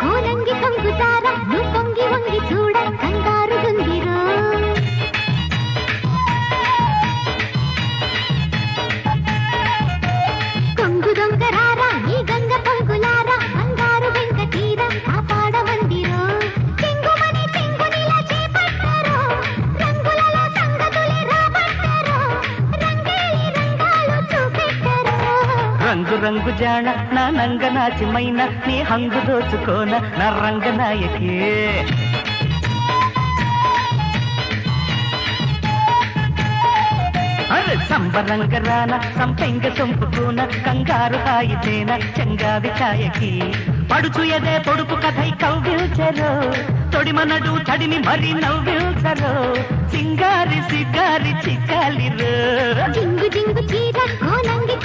కోనంగి కొంగుతార నువ్వు పొంగి వంగి చూడ కంగారు గుందిరో కొంగు దొంగరారా ఈ గంగ పొంగులారా బంగారు వెంక తీర కాపాడమందిరో చెంగుమని చెంగునిలా చేపట్టారో రంగులలో సంగతులే రాబట్టారో రంగేలి రంగాలు చూపెట్టారో రంగు రంగు జాణ నా నంగ నాచిమైన నీ హంగు దోచుకోన నా రంగనాయకే అరే సంబరంగ రాన సంపెంగ సొంపుకోన కంగారు హాయితేన చెంగావి ఛాయకి పడుచు ఎదే పొడుపు కథై కవ్విల్చరో తొడిమనడు తడిని మరి నవ్విల్చరో సింగారి సిగారి చిక్కాలిరో జింగు జింగు చీర కోనంగి